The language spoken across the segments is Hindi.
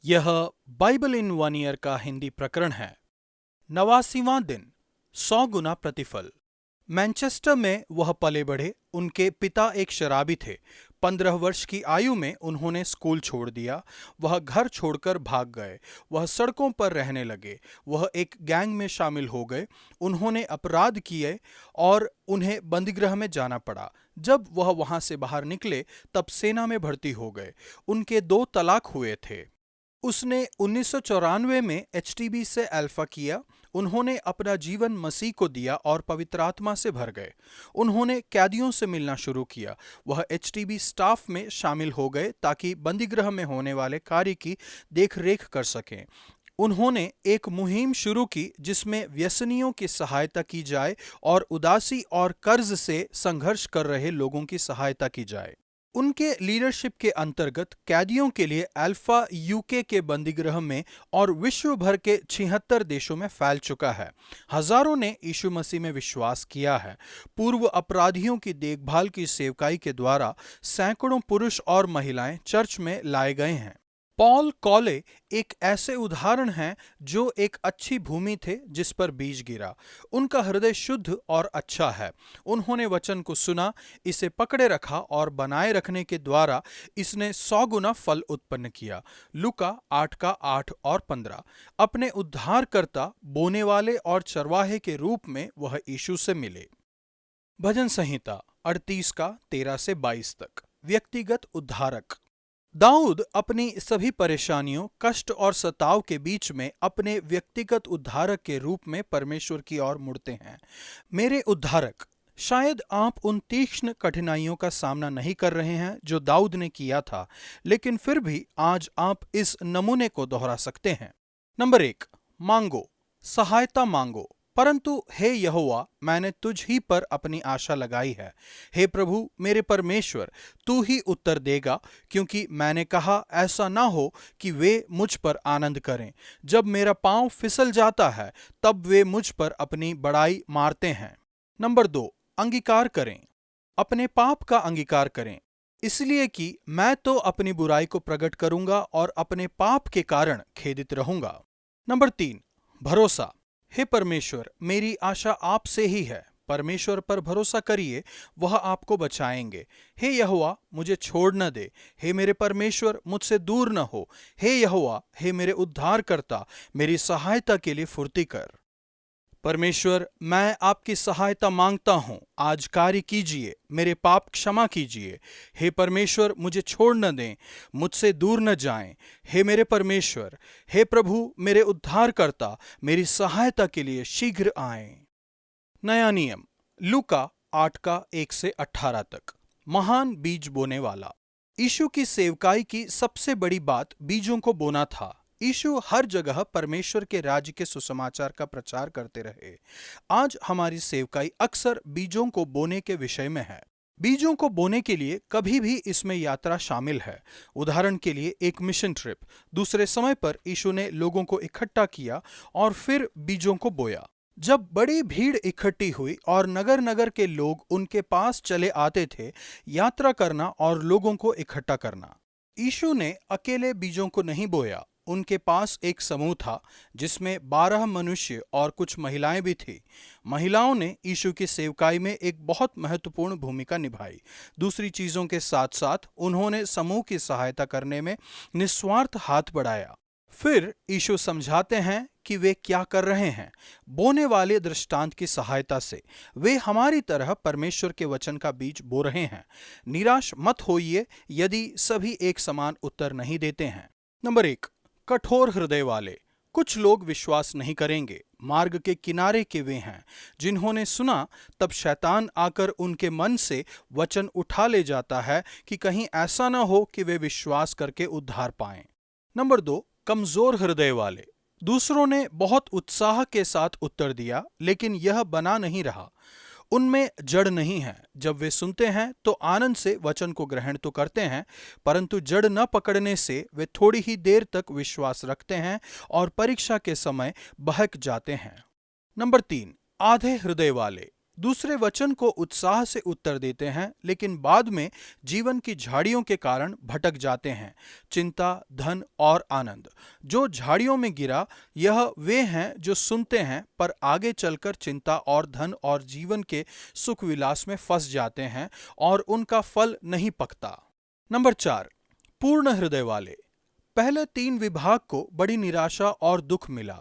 यह बाइबल इन वन ईयर का हिंदी प्रकरण है। 89वां दिन, 100 गुना प्रतिफल। मैनचेस्टर में वह पले बढ़े। उनके पिता एक शराबी थे। 15 वर्ष की आयु में उन्होंने स्कूल छोड़ दिया। वह घर छोड़कर भाग गए। वह सड़कों पर रहने लगे। वह एक गैंग में शामिल हो गए। उन्होंने अपराध किए और उन्हें बंदीगृह में जाना पड़ा। जब वह वहां से बाहर निकले तब सेना में भर्ती हो गए। उनके 2 तलाक हुए थे। उसने 1994 में एचटीबी से अल्फा किया। उन्होंने अपना जीवन मसीह को दिया और पवित्र आत्मा से भर गए। उन्होंने कैदियों से मिलना शुरू किया। वह एचटीबी स्टाफ में शामिल हो गए ताकि बंदीगृह में होने वाले कार्य की देखरेख कर सकें। उन्होंने एक मुहिम शुरू की जिसमें व्यसनियों की सहायता की जाए और उदासी और कर्ज से संघर्ष कर रहे लोगों की सहायता की जाए। उनके लीडरशिप के अंतर्गत कैदियों के लिए अल्फा यूके के बंदीगृह में और विश्व भर के 76 देशों में फैल चुका है। हजारों ने यीशु मसीह में विश्वास किया है। पूर्व अपराधियों की देखभाल की सेवकाई के द्वारा सैकड़ों पुरुष और महिलाएं चर्च में लाए गए हैं। पॉल कॉले एक ऐसे उदाहरण हैं जो एक अच्छी भूमि थे जिस पर बीज गिरा। उनका हृदय शुद्ध और अच्छा है। उन्होंने वचन को सुना, इसे पकड़े रखा और बनाए रखने के द्वारा इसने 100 गुना फल उत्पन्न किया। लूका 8 का 8 और 15। अपने उद्धारकर्ता, बोने वाले और चरवाहे के रूप में वह यीशु से मिले। भजन संहिता 38 का 13 से 22 तक। व्यक्तिगत उद्धारक। दाऊद अपनी सभी परेशानियों, कष्ट और सताव के बीच में अपने व्यक्तिगत उद्धारक के रूप में परमेश्वर की ओर मुड़ते हैं। मेरे उद्धारक। शायद आप उन तीक्ष्ण कठिनाइयों का सामना नहीं कर रहे हैं जो दाऊद ने किया था, लेकिन फिर भी आज आप इस नमूने को दोहरा सकते हैं। नंबर 1, मांगो। सहायता मांगो। परंतु हे यहोवा, मैंने तुझ ही पर अपनी आशा लगाई है। हे प्रभु मेरे परमेश्वर, तू ही उत्तर देगा, क्योंकि मैंने कहा ऐसा ना हो कि वे मुझ पर आनंद करें। जब मेरा पांव फिसल जाता है तब वे मुझ पर अपनी बड़ाई मारते हैं। नंबर 2, अंगीकार करें। अपने पाप का अंगीकार करें, इसलिए कि मैं तो अपनी बुराई को प्रकट करूंगा और अपने पाप के कारण खेदित रहूंगा। नंबर 3, भरोसा। हे परमेश्वर, मेरी आशा आपसे ही है। परमेश्वर पर भरोसा करिए, वह आपको बचाएंगे। हे यहोवा, मुझे छोड़ न दे। हे मेरे परमेश्वर, मुझसे दूर न हो। हे यहोवा, हे मेरे उद्धारकर्ता, मेरी सहायता के लिए फुर्ती कर। परमेश्वर, मैं आपकी सहायता मांगता हूँ। आज कार्य कीजिए, मेरे पाप क्षमा कीजिए। हे परमेश्वर, मुझे छोड़ न दें, मुझसे दूर न जाएं। हे मेरे परमेश्वर, हे प्रभु मेरे उद्धारकर्ता, मेरी सहायता के लिए शीघ्र आएं। नया नियम। लूका 8 का 1 से 18 तक। महान बीज बोने वाला। यीशु की सेवकाई की सबसे बड़ी बात बीजों को बोना था। यीशु हर जगह परमेश्वर के राज्य के सुसमाचार का प्रचार करते रहे। आज हमारी सेवकाई अक्सर बीजों को बोने के विषय में है। बीजों को बोने के लिए कभी भी इसमें यात्रा शामिल है। उदाहरण के लिए एक मिशन ट्रिप। दूसरे समय पर यीशु ने लोगों को इकट्ठा किया और फिर बीजों को बोया। जब बड़ी भीड़ इकट्ठी हुई और नगर नगर के लोग उनके पास चले आते थे, यात्रा करना और लोगों को इकट्ठा करना। यीशु ने अकेले बीजों को नहीं बोया। उनके पास एक समूह था जिसमें 12 मनुष्य और कुछ महिलाएं भी थी। महिलाओं ने यीशु की सेवकाई में एक बहुत महत्वपूर्ण भूमिका निभाई। दूसरी चीजों के साथ साथ उन्होंने समूह की सहायता करने में निस्वार्थ हाथ बढ़ाया। फिर यीशु समझाते हैं कि वे क्या कर रहे हैं। बोने वाले दृष्टांत की सहायता से वे हमारी तरह परमेश्वर के वचन का बीज बो रहे हैं। निराश मत होइए यदि सभी एक समान उत्तर नहीं देते हैं। नंबर 1, कठोर हृदय वाले। कुछ लोग विश्वास नहीं करेंगे। मार्ग के किनारे के वे हैं जिन्होंने सुना, तब शैतान आकर उनके मन से वचन उठा ले जाता है कि कहीं ऐसा ना हो कि वे विश्वास करके उद्धार पाएं। नंबर 2, कमजोर हृदय वाले। दूसरों ने बहुत उत्साह के साथ उत्तर दिया, लेकिन यह बना नहीं रहा। उनमें जड़ नहीं है। जब वे सुनते हैं तो आनंद से वचन को ग्रहण तो करते हैं, परंतु जड़ न पकड़ने से वे थोड़ी ही देर तक विश्वास रखते हैं और परीक्षा के समय बहक जाते हैं। नंबर 3, आधे हृदय वाले। दूसरे वचन को उत्साह से उत्तर देते हैं, लेकिन बाद में जीवन की झाड़ियों के कारण भटक जाते हैं। चिंता, धन और आनंद। जो झाड़ियों में गिरा, यह वे हैं जो सुनते हैं पर आगे चलकर चिंता और धन और जीवन के सुख विलास में फंस जाते हैं और उनका फल नहीं पकता। नंबर 4, पूर्ण हृदय वाले। पहले 3 विभाग को बड़ी निराशा और दुख मिला,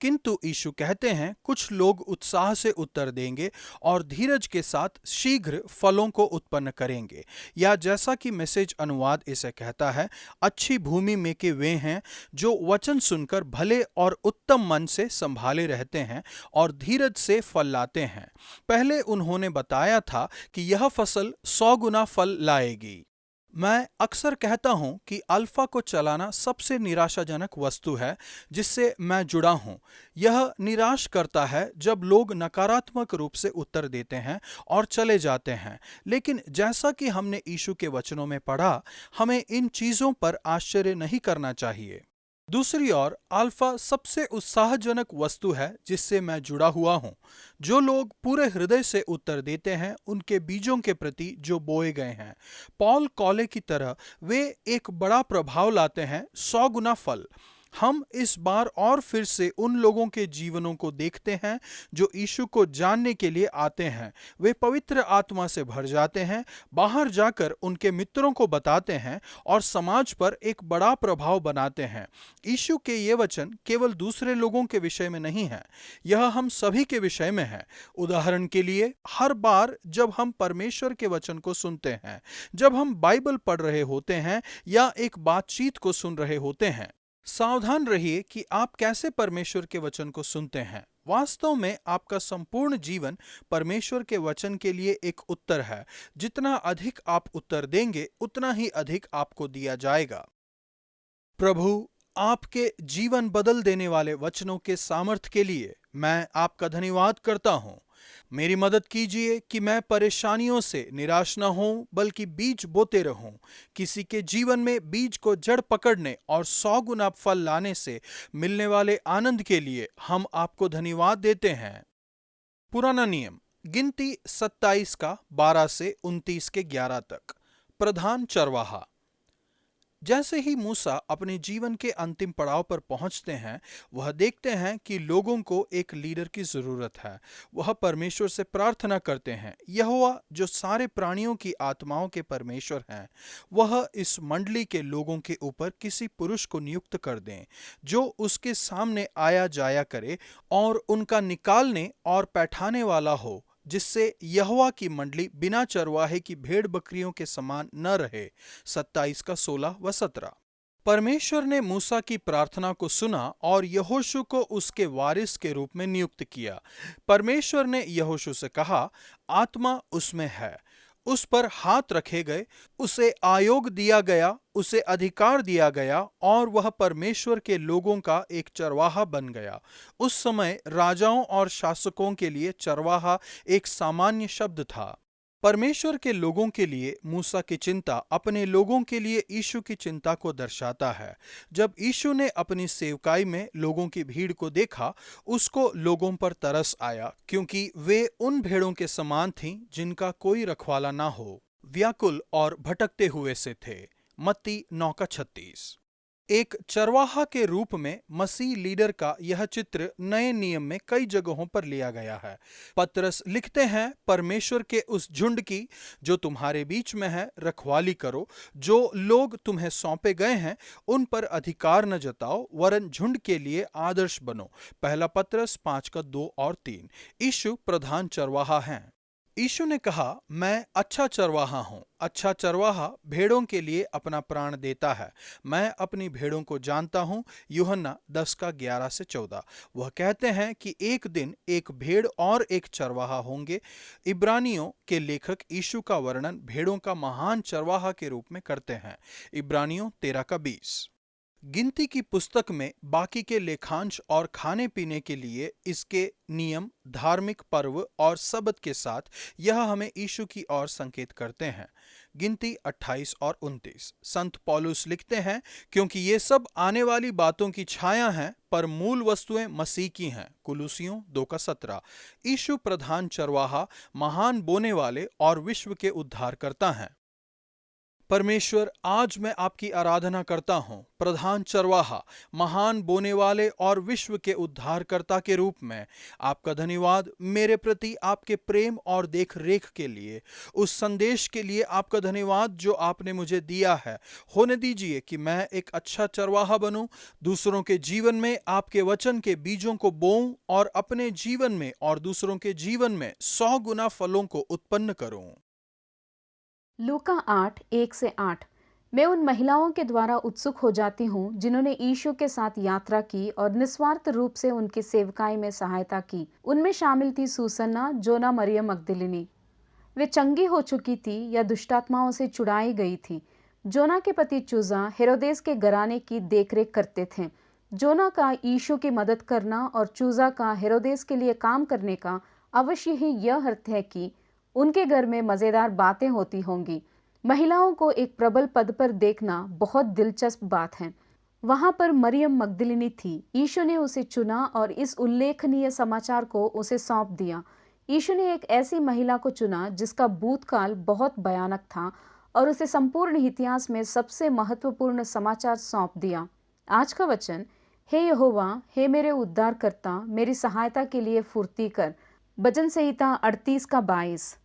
किंतु यीशु कहते हैं कुछ लोग उत्साह से उत्तर देंगे और धीरज के साथ शीघ्र फलों को उत्पन्न करेंगे। या जैसा कि मैसेज अनुवाद इसे कहता है, अच्छी भूमि में के वे हैं जो वचन सुनकर भले और उत्तम मन से संभाले रहते हैं और धीरज से फल लाते हैं। पहले उन्होंने बताया था कि यह फसल 100 गुना फल लाएगी। मैं अक्सर कहता हूं कि अल्फा को चलाना सबसे निराशाजनक वस्तु है जिससे मैं जुड़ा हूं। यह निराश करता है जब लोग नकारात्मक रूप से उत्तर देते हैं और चले जाते हैं। लेकिन जैसा कि हमने यीशु के वचनों में पढ़ा, हमें इन चीजों पर आश्चर्य नहीं करना चाहिए। दूसरी ओर अल्फा सबसे उत्साहजनक वस्तु है जिससे मैं जुड़ा हुआ हूं। जो लोग पूरे हृदय से उत्तर देते हैं उनके बीजों के प्रति जो बोए गए हैं, पॉल कॉले की तरह, वे एक बड़ा प्रभाव लाते हैं, 100 गुना फल। हम इस बार और फिर से उन लोगों के जीवनों को देखते हैं जो यीशु को जानने के लिए आते हैं। वे पवित्र आत्मा से भर जाते हैं, बाहर जाकर उनके मित्रों को बताते हैं और समाज पर एक बड़ा प्रभाव बनाते हैं। यीशु के ये वचन केवल दूसरे लोगों के विषय में नहीं है, यह हम सभी के विषय में है। उदाहरण के लिए, हर बार जब हम परमेश्वर के वचन को सुनते हैं, जब हम बाइबल पढ़ रहे होते हैं या एक बातचीत को सुन रहे होते हैं, सावधान रहिए कि आप कैसे परमेश्वर के वचन को सुनते हैं। वास्तव में आपका संपूर्ण जीवन परमेश्वर के वचन के लिए एक उत्तर है। जितना अधिक आप उत्तर देंगे, उतना ही अधिक आपको दिया जाएगा। प्रभु, आपके जीवन बदल देने वाले वचनों के सामर्थ्य के लिए मैं आपका धन्यवाद करता हूँ। मेरी मदद कीजिए कि मैं परेशानियों से निराश न हूं, बल्कि बीज बोते रहूं। किसी के जीवन में बीज को जड़ पकड़ने और 100 गुना फल लाने से मिलने वाले आनंद के लिए हम आपको धन्यवाद देते हैं। पुराना नियम, गिनती 27 का 12 से 29 के 11 तक। प्रधान चरवाहा। जैसे ही मूसा अपने जीवन के अंतिम पड़ाव पर पहुंचते हैं, वह देखते हैं कि लोगों को एक लीडर की जरूरत है। वह परमेश्वर से प्रार्थना करते हैं, यहोवा जो सारे प्राणियों की आत्माओं के परमेश्वर हैं, वह इस मंडली के लोगों के ऊपर किसी पुरुष को नियुक्त कर दें जो उसके सामने आया जाया करे और उनका निकालने और बैठाने वाला हो, जिससे यहोवा की मंडली बिना चरवाहे की भेड़ बकरियों के समान न रहे। 27 का 16 व 17। परमेश्वर ने मूसा की प्रार्थना को सुना और यहोशू को उसके वारिस के रूप में नियुक्त किया। परमेश्वर ने यहोशू से कहा, आत्मा उसमें है, उस पर हाथ रखे गए, उसे आयोग दिया गया, उसे अधिकार दिया गया और वह परमेश्वर के लोगों का एक चरवाहा बन गया। उस समय राजाओं और शासकों के लिए चरवाहा एक सामान्य शब्द था। परमेश्वर के लोगों के लिए मूसा की चिंता अपने लोगों के लिए यीशु की चिंता को दर्शाता है। जब यीशु ने अपनी सेवकाई में लोगों की भीड़ को देखा, उसको लोगों पर तरस आया, क्योंकि वे उन भेड़ों के समान थीं जिनका कोई रखवाला ना हो, व्याकुल और भटकते हुए से थे। मत्ती 9 का 36। एक चरवाहा के रूप में मसीह लीडर का यह चित्र नए नियम में कई जगहों पर लिया गया है। पतरस लिखते हैं, परमेश्वर के उस झुंड की जो तुम्हारे बीच में है रखवाली करो, जो लोग तुम्हें सौंपे गए हैं उन पर अधिकार न जताओ, वरन झुंड के लिए आदर्श बनो। पहला पतरस 5 का 2 और 3। यीशु प्रधान चरवाहा हैं। यीशु ने कहा, मैं अच्छा चरवाहा हूँ। अच्छा चरवाहा भेड़ों के लिए अपना प्राण देता है। मैं अपनी भेड़ों को जानता हूँ। यूहन्ना 10 का 11 से 14। वह कहते हैं कि एक दिन एक भेड़ और एक चरवाहा होंगे। इब्रानियों के लेखक यीशु का वर्णन भेड़ों का महान चरवाहा के रूप में करते हैं। इब्रानियों 13 का 20। गिनती की पुस्तक में बाकी के लेखांश और खाने पीने के लिए इसके नियम, धार्मिक पर्व और सबत के साथ यह हमें यीशु की ओर संकेत करते हैं। गिनती 28 और 29। संत पौलुस लिखते हैं, क्योंकि ये सब आने वाली बातों की छाया हैं, पर मूल वस्तुएं मसीह की हैं। कुलुसियों 2:17। यीशु प्रधान चरवाहा, महान बोने वाले और विश्व के उद्धारकर्ता हैं। परमेश्वर, आज मैं आपकी आराधना करता हूँ प्रधान चरवाहा, महान बोने वाले और विश्व के उद्धारकर्ता के रूप में। आपका धन्यवाद मेरे प्रति आपके प्रेम और देख रेख के लिए, उस संदेश के लिए आपका धन्यवाद जो आपने मुझे दिया है। होने दीजिए कि मैं एक अच्छा चरवाहा बनूं, दूसरों के जीवन में आपके वचन के बीजों को बोऊं और अपने जीवन में और दूसरों के जीवन में 100 गुना फलों को उत्पन्न करूं। लूका 8:1-8। मैं उन महिलाओं के द्वारा उत्सुक हो जाती हूँ जिन्होंने यीशु के साथ यात्रा की और निस्वार्थ रूप से उनकी सेवकाई में सहायता की। उनमें शामिल थी सुसन्ना, जोना, मरियम मगदलिनी। वे चंगी हो चुकी थी या दुष्टात्माओं से छुड़ाई गई थी। जोना के पति चूजा हेरोदेस के घराने की देखरेख करते थे। जोना का यीशु की मदद करना और चूजा का हेरोदेस के लिए काम करने का अवश्य ही यह अर्थ है कि उनके घर में मजेदार बातें होती होंगी। महिलाओं को एक प्रबल पद पर देखना बहुत दिलचस्प बात है। वहां पर मरियम मगदलिनी थी। यीशु ने उसे चुना और इस उल्लेखनीय समाचार को उसे सौंप दिया। यीशु ने एक ऐसी महिला को चुना जिसका भूतकाल बहुत भयानक था और उसे संपूर्ण इतिहास में सबसे महत्वपूर्ण समाचार सौंप दिया। आज का वचन, हे यहोवा, हे मेरे उद्धारकर्ता, मेरी सहायता के लिए फुर्ती कर। भजन संहिता 38 का 22।